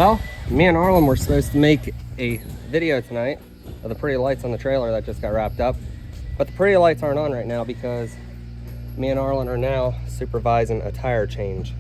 Well, me and Arlin were supposed to make a video tonight of the pretty lights on the trailer that just got wrapped up. But the pretty lights aren't on right now because me and Arlin are now supervising a tire change.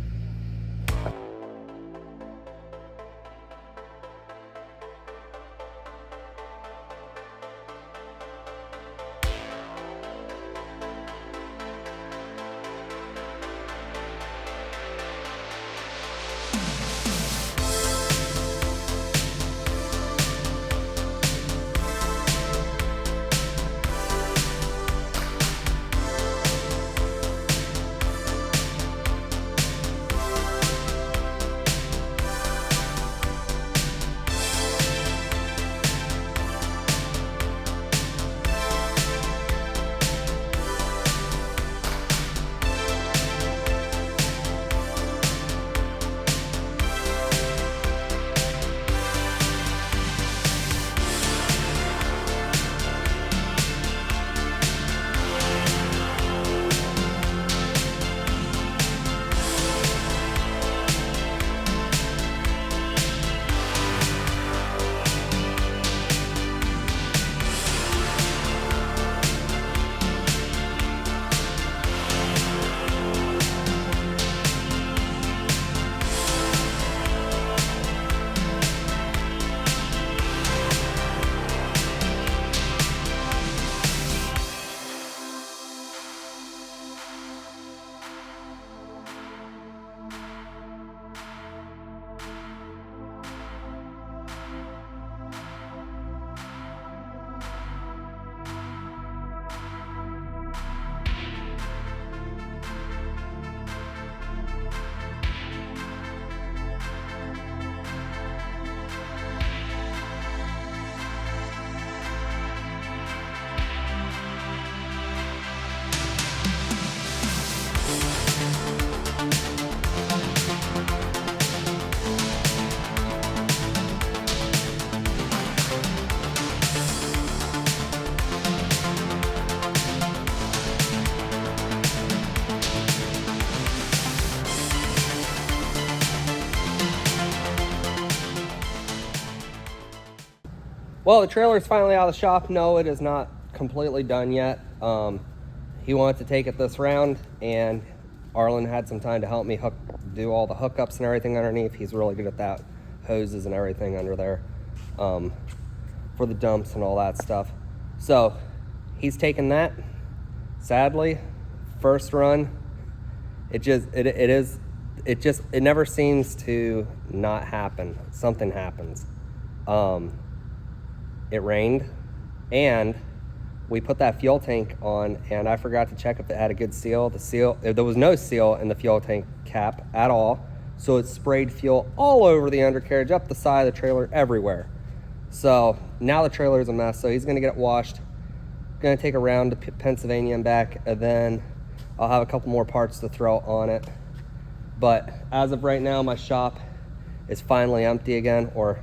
Well, the trailer is finally out of the shop. No, it is not completely done yet. He wanted to take it this round, and Arlin had some time to help me do all the hookups and everything underneath. He's really good at that, hoses and everything under there for the dumps and all that stuff. So he's taken that. Sadly, first run, it never seems to not happen. Something happens. It rained, and we put that fuel tank on, and I forgot to check if it had a good seal. There was no seal in the fuel tank cap at all, so it sprayed fuel all over the undercarriage, up the side of the trailer, everywhere. So now the trailer is a mess, so he's gonna get it washed. Gonna take a round to Pennsylvania and back, and then I'll have a couple more parts to throw on it. But as of right now, my shop is finally empty again, or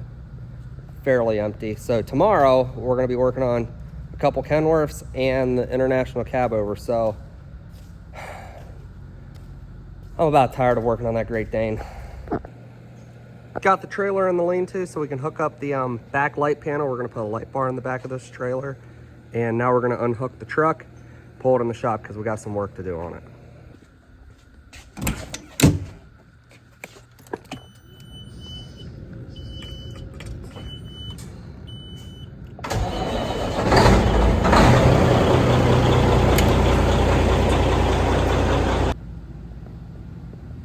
fairly empty. So tomorrow we're going to be working on a couple Kenworths and the international cab over. So I'm about tired of working on that Great Dane. Got the trailer in the lean-to so we can hook up the back light panel. We're going to put a light bar in the back of this trailer, and now we're going to unhook the truck, pull it in the shop because we got some work to do on it.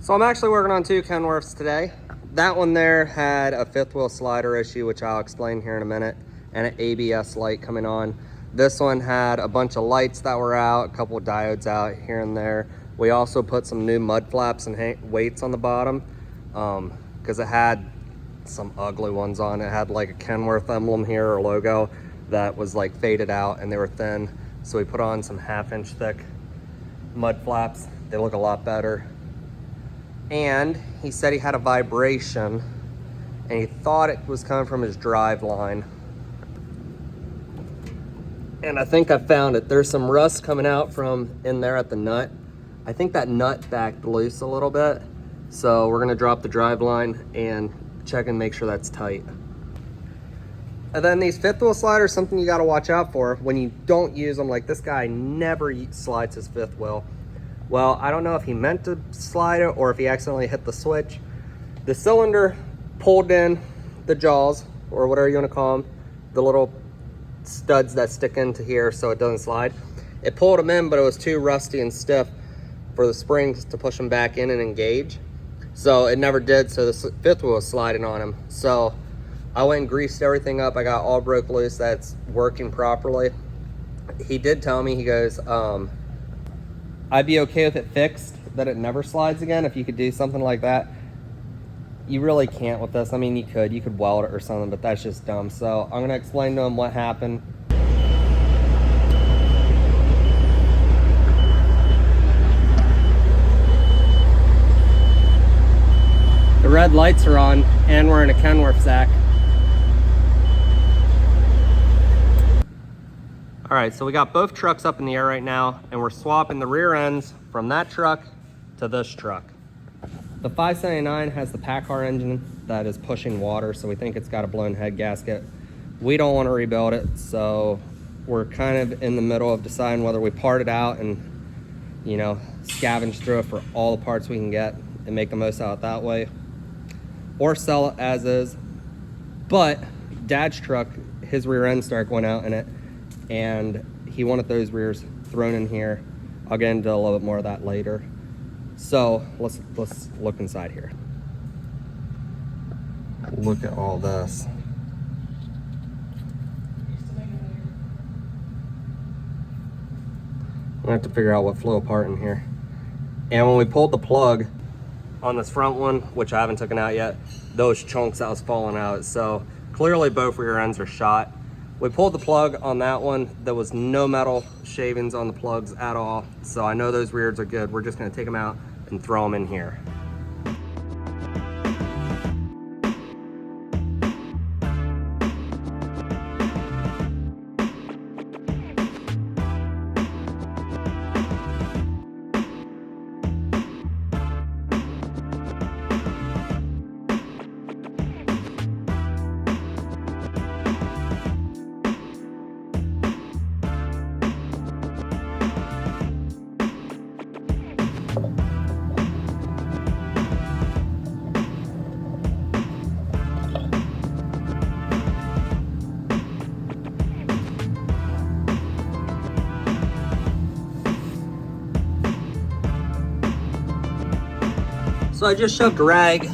So I'm actually working on two Kenworths today. That one there had a fifth wheel slider issue, which I'll explain here in a minute, and an ABS light coming on. This one had a bunch of lights that were out, a couple of diodes out here and there. We also put some new mud flaps and weights on the bottom because it had some ugly ones on it. It had like a Kenworth emblem here or logo that was like faded out, and they were thin. So we put on some 1/2 inch thick mud flaps. They look a lot better. And he said he had a vibration and he thought it was coming from his drive line. And I think I found it. There's some rust coming out from in there at the nut. I think that nut backed loose a little bit. So we're gonna drop the drive line and check and make sure that's tight. And then these fifth wheel sliders, something you got to watch out for when you don't use them. Like this guy never slides his fifth wheel. Well, I don't know if he meant to slide it or if he accidentally hit the switch. The cylinder pulled in the jaws, or whatever you want to call them, the little studs that stick into here so it doesn't slide. It pulled them in, but it was too rusty and stiff for the springs to push them back in and engage. So it never did, so the fifth wheel was sliding on him. So I went and greased everything up. I got all broke loose, that's working properly. He did tell me, he goes, I'd be okay with it fixed, that it never slides again if you could do something like that. You really can't with this. I mean, you could weld it or something, but that's just dumb. So I'm gonna explain to him what happened. The red lights are on and we're in a Kenworth, Zach. All right, so we got both trucks up in the air right now and we're swapping the rear ends from that truck to this truck. The 579 has the PACCAR engine that is pushing water, so we think it's got a blown head gasket. We don't want to rebuild it, so we're kind of in the middle of deciding whether we part it out and, you know, scavenge through it for all the parts we can get and make the most out that way, or sell it as is. But Dad's truck, his rear end started going out in it, and he wanted those rears thrown in here. I'll get into a little bit more of that later. So let's look inside here. Look at all this. I have to figure out what flew apart in here. And when we pulled the plug on this front one, which I haven't taken out yet, those chunks that was falling out. So clearly both rear ends are shot. We pulled the plug on that one. There was no metal shavings on the plugs at all. So I know those rears are good. We're just gonna take them out and throw them in here. So I just shoved rag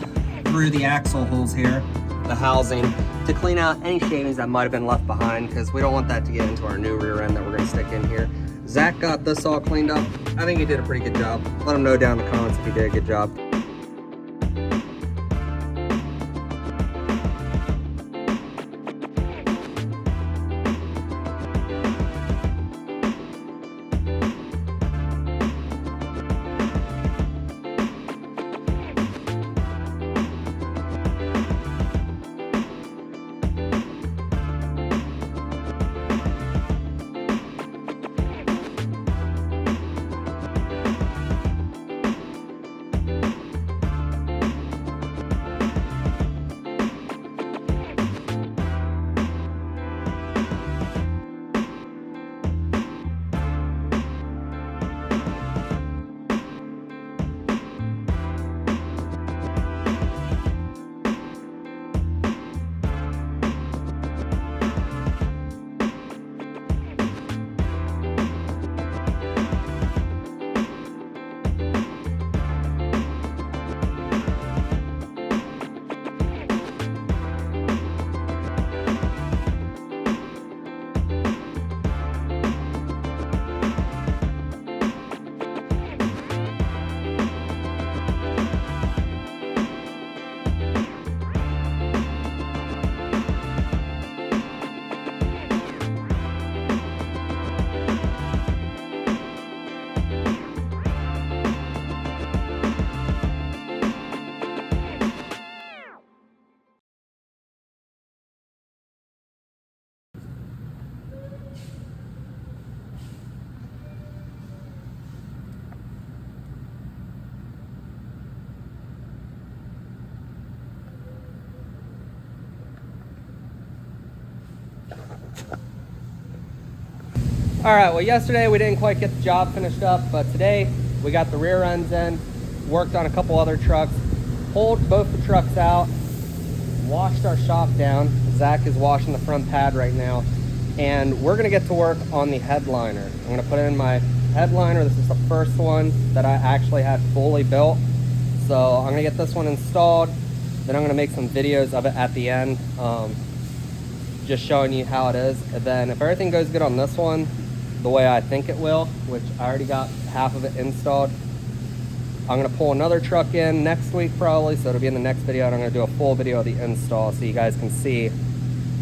through the axle holes here, the housing, to clean out any shavings that might have been left behind, because we don't want that to get into our new rear end that we're going to stick in here. Zach got this all cleaned up. I think he did a pretty good job. Let him know down in the comments if he did a good job. All right, well, yesterday we didn't quite get the job finished up, but today we got the rear ends in, worked on a couple other trucks, pulled both the trucks out, washed our shop down. Zach is washing the front pad right now, and we're gonna get to work on the headliner. I'm gonna put in my headliner. This is the first one that I actually had fully built. So I'm gonna get this one installed, then I'm gonna make some videos of it at the end, just showing you how it is. And then if everything goes good on this one, the way I think it will, which I already got half of it installed, I'm gonna pull another truck in next week probably, so it'll be in the next video, and I'm gonna do a full video of the install so you guys can see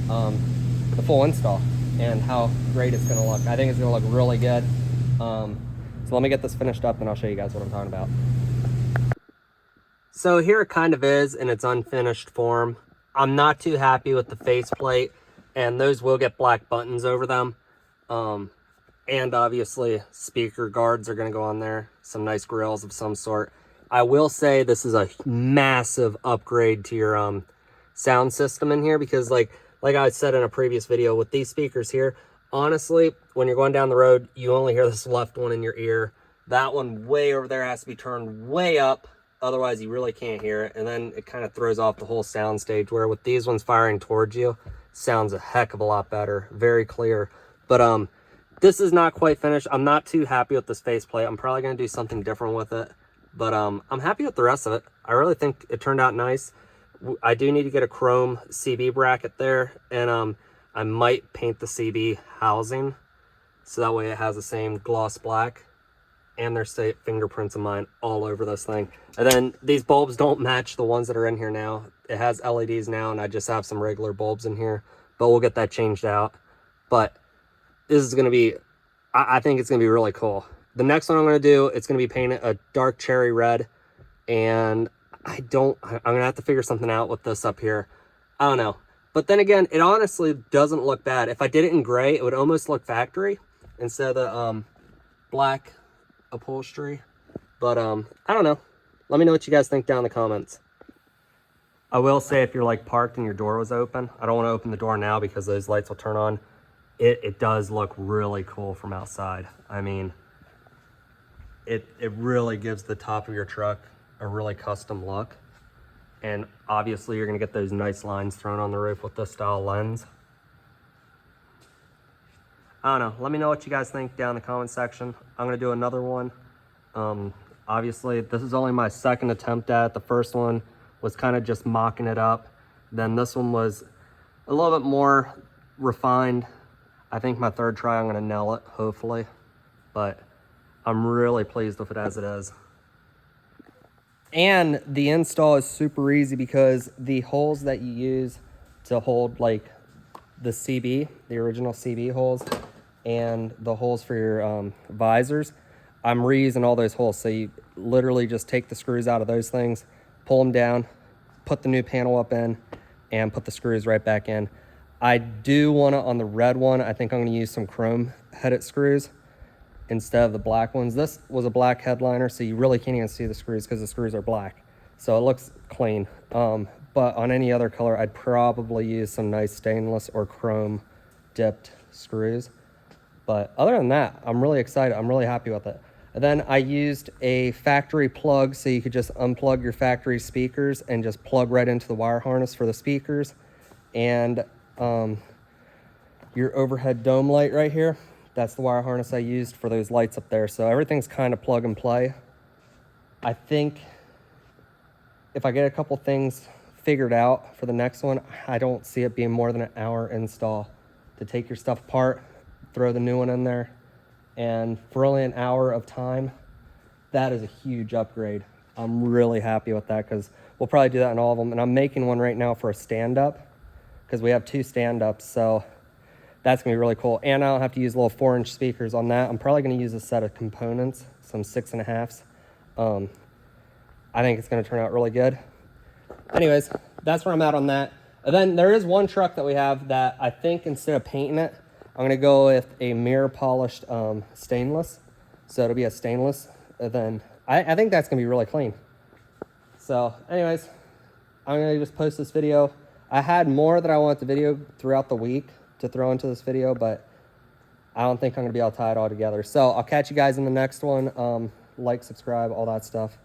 the full install and how great it's gonna look. I think it's gonna look really good. So let me get this finished up and I'll show you guys what I'm talking about. So here it kind of is in its unfinished form. I'm not too happy with the faceplate, and those will get black buttons over them. And obviously speaker guards are going to go on there, some nice grills of some sort. I will say this is a massive upgrade to your sound system in here, because like I said in a previous video, with these speakers here, honestly, when you're going down the road, you only hear this left one in your ear. That one way over there has to be turned way up, otherwise you really can't hear it, and then it kind of throws off the whole sound stage, where with these ones firing towards you, sounds a heck of a lot better, very clear. But this is not quite finished. I'm not too happy with this faceplate. I'm probably going to do something different with it. But I'm happy with the rest of it. I really think it turned out nice. I do need to get a chrome CB bracket there. And I might paint the CB housing, so that way it has the same gloss black. And there's fingerprints of mine all over this thing. And then these bulbs don't match the ones that are in here now. It has LEDs now, and I just have some regular bulbs in here. But we'll get that changed out. But this is going to be, I think it's going to be really cool. The next one I'm going to do, it's going to be painted a dark cherry red. And I'm going to have to figure something out with this up here. I don't know. But then again, it honestly doesn't look bad. If I did it in gray, it would almost look factory instead of the black upholstery. But I don't know. Let me know what you guys think down in the comments. I will say, if you're like parked and your door was open, I don't want to open the door now because those lights will turn on. It does look really cool from outside. I mean, it really gives the top of your truck a really custom look. And obviously you're gonna get those nice lines thrown on the roof with this style lens. I don't know, let me know what you guys think down in the comment section. I'm gonna do another one. Obviously this is only my second attempt at it. The first one was kind of just mocking it up. Then this one was a little bit more refined. I think my third try, I'm gonna nail it, hopefully. But I'm really pleased with it as it is. And the install is super easy, because the holes that you use to hold like the CB, the original CB holes, and the holes for your visors, I'm reusing all those holes. So you literally just take the screws out of those things, pull them down, put the new panel up in, and put the screws right back in. I do want to, on the red one, I think I'm going to use some chrome headed screws instead of the black ones. This was a black headliner, so you really can't even see the screws because the screws are black. So it looks clean. But on any other color, I'd probably use some nice stainless or chrome dipped screws. But other than that, I'm really excited. I'm really happy with it. And then I used a factory plug, so you could just unplug your factory speakers and just plug right into the wire harness for the speakers. And your overhead dome light right here, that's the wire harness I used for those lights up there. So everything's kind of plug and play. I think if I get a couple things figured out for the next one, I don't see it being more than an hour install to take your stuff apart, throw the new one in there. And for only an hour of time, that is a huge upgrade. I'm really happy with that, because we'll probably do that in all of them. And I'm making one right now for a stand-up, because we have 2 stand-ups, so that's gonna be really cool. And I don't have to use little 4-inch speakers on that. I'm probably gonna use a set of components, some 6.5s. I think it's gonna turn out really good. Anyways, that's where I'm at on that. And then there is one truck that we have that I think instead of painting it, I'm gonna go with a mirror polished stainless. So it'll be a stainless. And then I think that's gonna be really clean. So anyways, I'm gonna just post this video. I had more that I wanted to video throughout the week, to throw into this video, but I don't think I'm going to be able to tie it all together. So I'll catch you guys in the next one. Like, subscribe, all that stuff.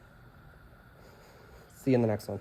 See you in the next one.